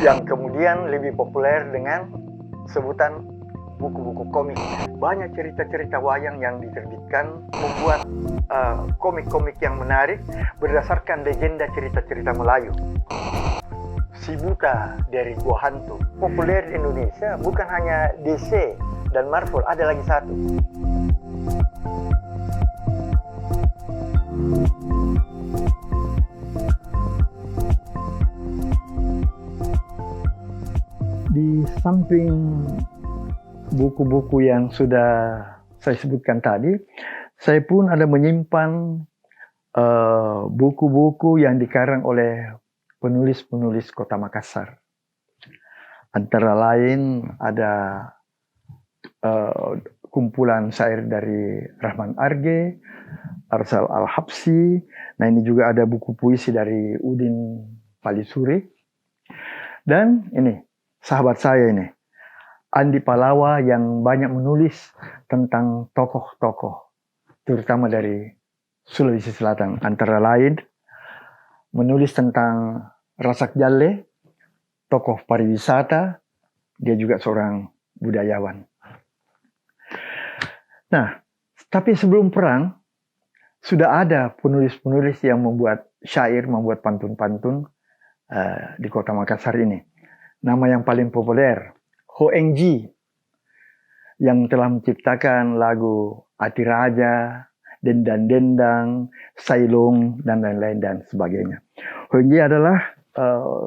yang kemudian lebih populer dengan sebutan buku-buku komik. Banyak cerita-cerita wayang yang diterbitkan membuat komik-komik yang menarik berdasarkan legenda cerita-cerita Melayu. Si Buta dari Gua Hantu populer di Indonesia, bukan hanya DC dan Marvel, ada lagi satu. Di samping buku-buku yang sudah saya sebutkan tadi, saya pun ada menyimpan buku-buku yang dikarang oleh penulis-penulis Kota Makassar. Antara lain ada kumpulan syair dari Rahman Arge, Arsal Al-Habsi. Nah, ini juga ada buku puisi dari Udin Palisuri. Dan ini, sahabat saya ini, Andi Palawa, yang banyak menulis tentang tokoh-tokoh, terutama dari Sulawesi Selatan. Antara lain, menulis tentang Rasak Jalle, tokoh pariwisata, dia juga seorang budayawan. Nah, tapi sebelum perang, sudah ada penulis-penulis yang membuat syair, membuat pantun-pantun di Kota Makassar ini. Nama yang paling populer, Ho Eng Ji, yang telah menciptakan lagu Ati Raja, Dendang-Dendang, Sailong, dan lain-lain dan sebagainya. Ho Eng Ji adalah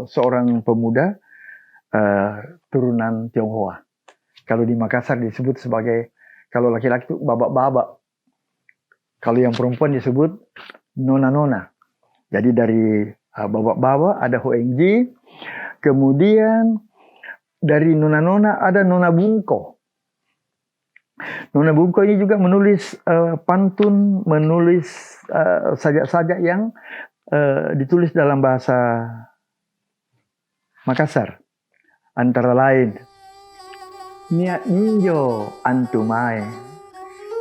seorang pemuda turunan Tionghoa. Kalau di Makassar disebut sebagai, kalau laki-laki itu babak-babak. Kalau yang perempuan disebut nona-nona. Jadi dari babak-babak ada Ho Eng Ji. Kemudian dari nona-nona ada Nona Bungko. Nona Bungko ini juga menulis pantun, menulis sajak-sajak yang ditulis dalam bahasa Makassar. Antara lain, Niat ninjo antumae,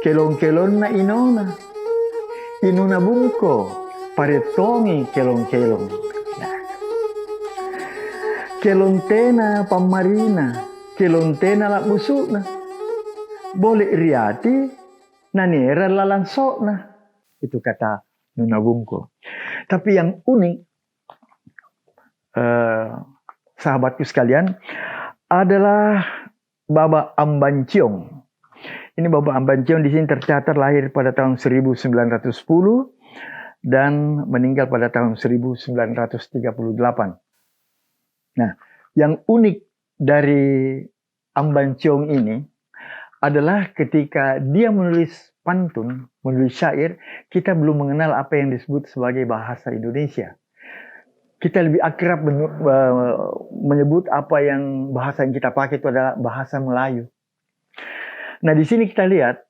kelong-kelong na inona, inuna bungko, paretongi kelong-kelong. Nah. Kelontena pamarina, kelontena lak busukna, boleh riati, nanera lalansokna. Itu kata Nona Bungko. Tapi yang unik, sahabatku sekalian, adalah Baba Ambanciong. Ini Baba Ambanciong di sini tercatat lahir pada tahun 1910 dan meninggal pada tahun 1938. Nah, yang unik dari Ambanciong ini adalah ketika dia menulis pantun, menulis syair, kita belum mengenal apa yang disebut sebagai bahasa Indonesia. Kita lebih akrab menyebut apa yang bahasa yang kita pakai itu adalah bahasa Melayu. Nah, di sini kita lihat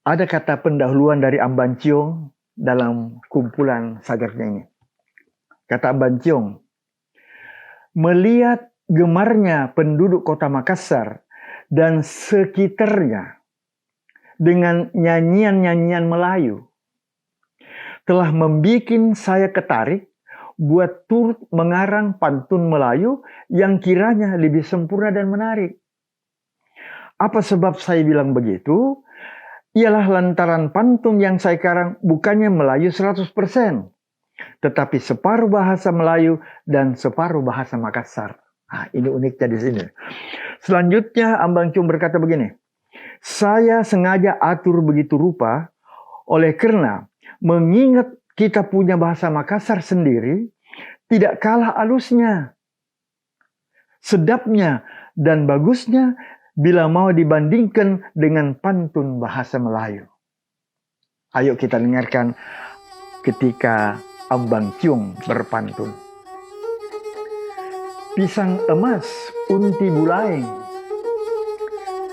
ada kata pendahuluan dari Ambanciong dalam kumpulan sajaknya ini. Kata Ambanciong, melihat gemarnya penduduk Kota Makassar dan sekitarnya dengan nyanyian-nyanyian Melayu telah membuat saya ketarik buat turut mengarang pantun Melayu yang kiranya lebih sempurna dan menarik. Apa sebab saya bilang begitu? Ialah lantaran pantun yang saya karang bukannya Melayu 100%, tetapi separuh bahasa Melayu dan separuh bahasa Makassar. Nah, ini uniknya di sini. Selanjutnya Ambanciong berkata begini, saya sengaja atur begitu rupa oleh karena mengingat kita punya bahasa Makassar sendiri, tidak kalah halusnya, sedapnya, dan bagusnya bila mau dibandingkan dengan pantun bahasa Melayu. Ayo kita dengarkan ketika Ambanciong berpantun. Pisang emas unti bulaeng,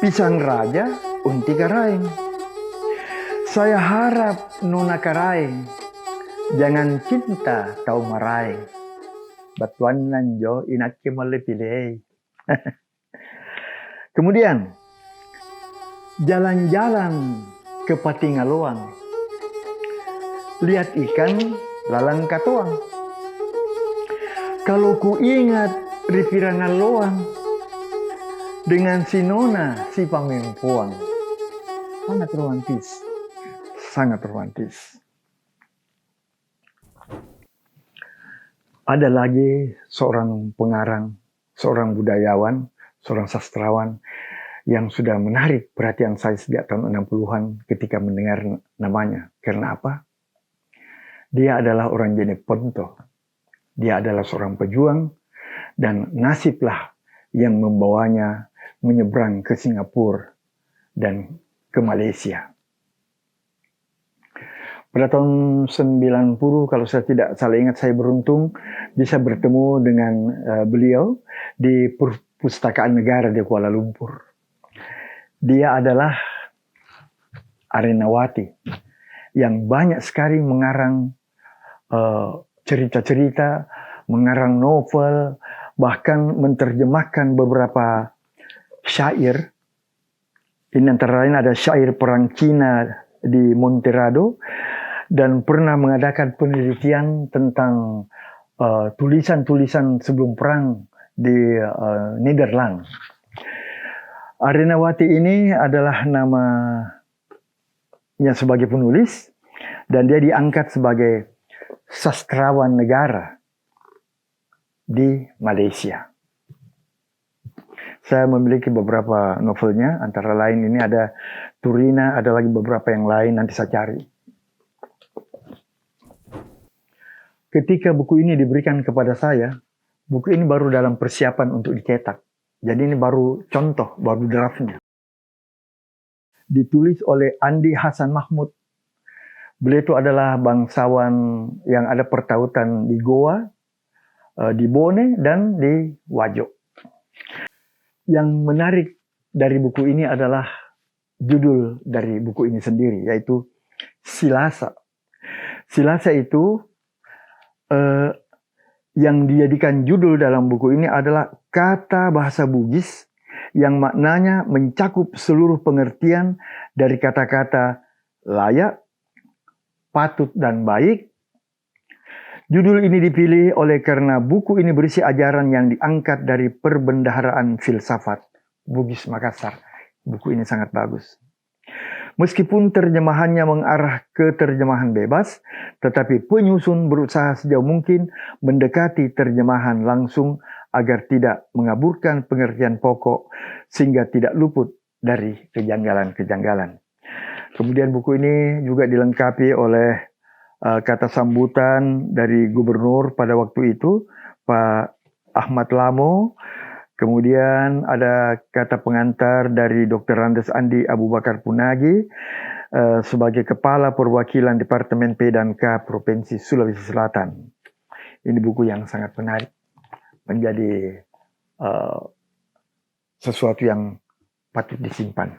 pisang raja unti karaeng. Saya harap nona karaeng, jangan cinta tau maraeng. Batuan nanjo inaki melepilei. Kemudian, jalan-jalan ke Patingaloang, lihat ikan lalang katoang. Kalau ku ingat Ripirangan Loang dengan si Nona si Pamempuang. Sangat romantis. Sangat romantis. Ada lagi seorang pengarang, seorang budayawan, seorang sastrawan yang sudah menarik perhatian saya sejak tahun 60-an ketika mendengar namanya. Karena apa? Dia adalah orang Jeneponto. Dia adalah seorang pejuang dan nasiblah yang membawanya menyeberang ke Singapura dan ke Malaysia. Pada tahun 90, kalau saya tidak salah ingat, saya beruntung bisa bertemu dengan beliau di Perpustakaan Negara di Kuala Lumpur. Dia adalah Arenawati yang banyak sekali mengarang cerita-cerita, mengarang novel, bahkan menerjemahkan beberapa syair. Ini antara lain ada syair perang Cina di Monterado, dan pernah mengadakan penelitian tentang tulisan-tulisan sebelum perang di Nederland. Arenawati ini adalah namanya sebagai penulis, dan dia diangkat sebagai sastrawan negara di Malaysia. Saya memiliki beberapa novelnya, antara lain ini ada Turina, ada lagi beberapa yang lain, nanti saya cari. Ketika buku ini diberikan kepada saya, buku ini baru dalam persiapan untuk dicetak. Jadi ini baru contoh, baru draftnya. Ditulis oleh Andi Hasan Mahmud. Beliau itu adalah bangsawan yang ada pertautan di Goa, di Bone, dan di Wajo. Yang menarik dari buku ini adalah judul dari buku ini sendiri, yaitu Silasa. Silasa itu yang dijadikan judul dalam buku ini adalah kata bahasa Bugis yang maknanya mencakup seluruh pengertian dari kata-kata layak, patut, dan baik. Judul ini dipilih oleh karena buku ini berisi ajaran yang diangkat dari perbendaharaan filsafat Bugis Makassar. Buku ini sangat bagus. Meskipun terjemahannya mengarah ke terjemahan bebas, tetapi penyusun berusaha sejauh mungkin mendekati terjemahan langsung agar tidak mengaburkan pengertian pokok sehingga tidak luput dari kejanggalan-kejanggalan. Kemudian buku ini juga dilengkapi oleh kata sambutan dari gubernur pada waktu itu, Pak Ahmad Lamo. Kemudian ada kata pengantar dari Dr. Randes Andi Abu Bakar Punagi sebagai Kepala Perwakilan Departemen P&K Provinsi Sulawesi Selatan. Ini buku yang sangat menarik, menjadi sesuatu yang patut disimpan.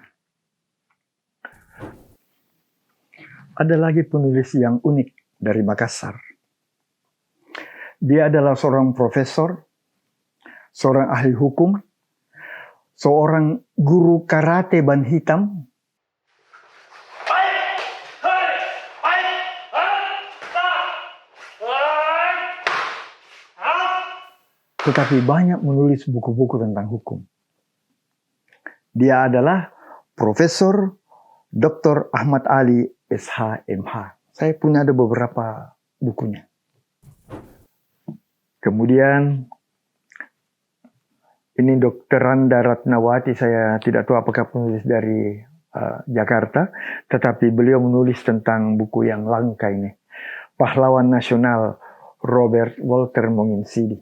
Ada lagi penulis yang unik dari Makassar. Dia adalah seorang profesor, seorang ahli hukum, seorang guru karate ban hitam, tetapi banyak menulis buku-buku tentang hukum. Dia adalah Profesor Dr. Ahmad Ali SH.MH. Saya punya ada beberapa bukunya. Kemudian ini Dr. Randa Ratnawati, saya tidak tahu apakah penulis dari Jakarta, tetapi beliau menulis tentang buku yang langka ini. Pahlawan Nasional Robert Walter Monginsidi.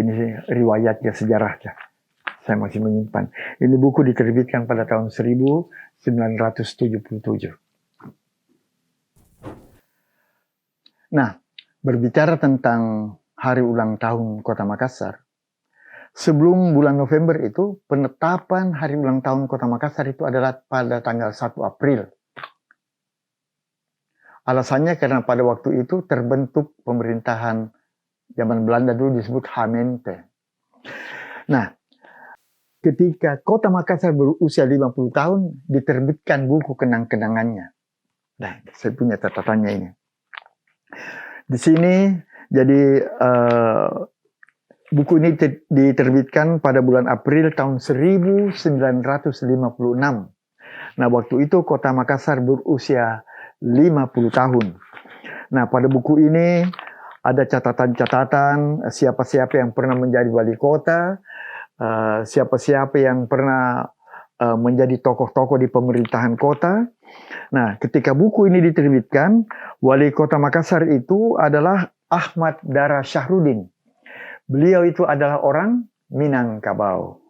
Ini riwayatnya, sejarahnya. Saya masih menyimpan. Ini buku diterbitkan pada tahun 1977. Nah, berbicara tentang hari ulang tahun Kota Makassar, sebelum bulan November itu, penetapan hari ulang tahun Kota Makassar itu adalah pada tanggal 1 April. Alasannya karena pada waktu itu terbentuk pemerintahan zaman Belanda, dulu disebut Hamente. Nah, ketika Kota Makassar berusia 50 tahun, diterbitkan buku kenang-kenangannya. Nah, saya punya catatannya ini. Di sini Jadi buku ini diterbitkan pada bulan April tahun 1956. Nah, waktu itu Kota Makassar berusia 50 tahun. Nah, pada buku ini ada catatan-catatan siapa-siapa yang pernah menjadi wali kota, siapa-siapa yang pernah menjadi tokoh-tokoh di pemerintahan kota. Nah, ketika buku ini diterbitkan, wali kota Makassar itu adalah Ahmad Dara Syahrudin. Beliau itu adalah orang Minangkabau.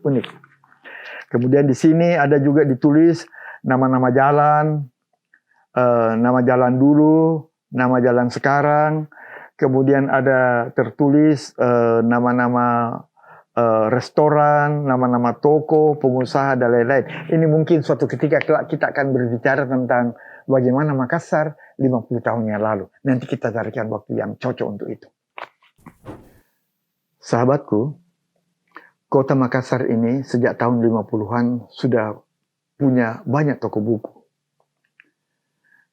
Unik. Kemudian di sini ada juga ditulis nama-nama jalan, nama jalan dulu, nama jalan sekarang. Kemudian ada tertulis nama-nama restoran, nama-nama toko, pengusaha, dan lain-lain. Ini mungkin suatu ketika kita akan berbicara tentang bagaimana Makassar 50 tahun yang lalu. Nanti kita carikan waktu yang cocok untuk itu. Sahabatku, Kota Makassar ini sejak tahun 50-an sudah punya banyak toko buku.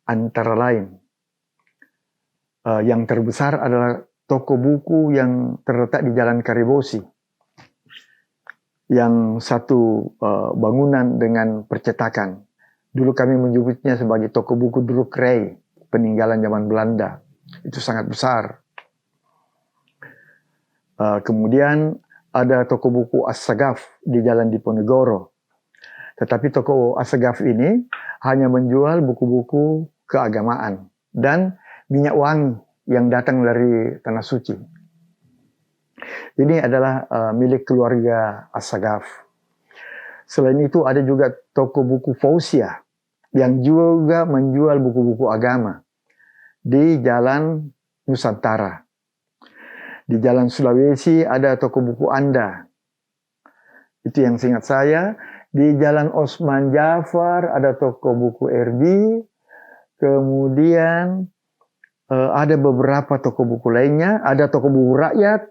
Antara lain, yang terbesar adalah toko buku yang terletak di Jalan Karibosi. Yang satu bangunan dengan percetakan. Dulu kami menyebutnya sebagai toko buku Drukkerij, peninggalan zaman Belanda. Itu sangat besar. Kemudian ada toko buku Assagaf di Jalan Diponegoro. Tetapi toko Assagaf ini hanya menjual buku-buku keagamaan dan minyak wangi yang datang dari Tanah Suci. Ini adalah milik keluarga Assagaf. Selain itu ada juga toko buku Fausia yang juga menjual buku-buku agama di Jalan Nusantara. Di Jalan Sulawesi ada toko buku Anda. Itu yang seingat saya. Di Jalan Osman Jafar ada toko buku RB. Kemudian ada beberapa toko buku lainnya. Ada toko buku rakyat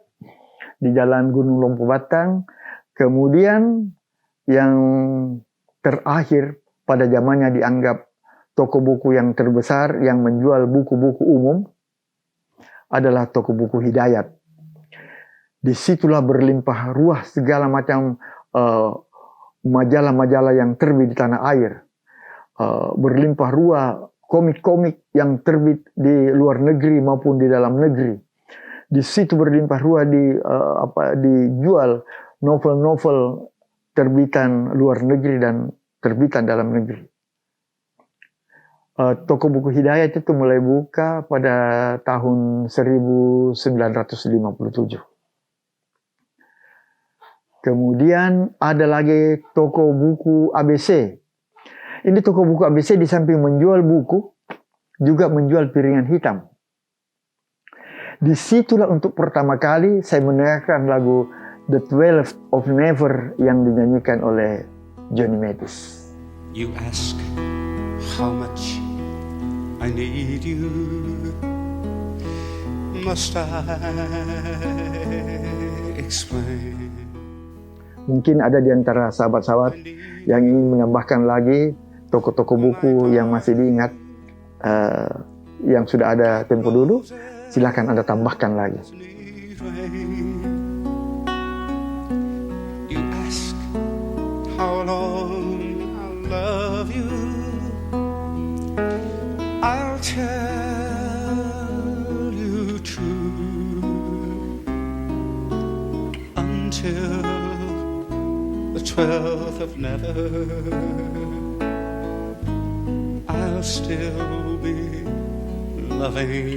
di Jalan Gunung Lompo Batang. Kemudian yang terakhir pada zamannya dianggap toko buku yang terbesar yang menjual buku-buku umum adalah toko buku Hidayat. Disitulah berlimpah ruah segala macam majalah-majalah yang terbit di tanah air. Berlimpah ruah komik-komik yang terbit di luar negeri maupun di dalam negeri. Di situ berlimpah ruah dijual novel-novel terbitan luar negeri dan terbitan dalam negeri. Toko buku Hidayat itu mulai buka pada tahun 1957. Kemudian ada lagi toko buku ABC. Ini toko buku ABC di samping menjual buku, juga menjual piringan hitam. Disitulah untuk pertama kali saya mendengarkan lagu The 12 of Never yang dinyanyikan oleh Johnny Mathis. You ask how much I need you. Must I explain? Mungkin ada di antara sahabat-sahabat yang ingin menambahkan lagi toko-toko buku yang masih diingat yang sudah ada tempo dulu. Silakan Anda tambahkan lagi. You ask how long I'll love you. I'll tell you true until the 12th of never. I'll still be loving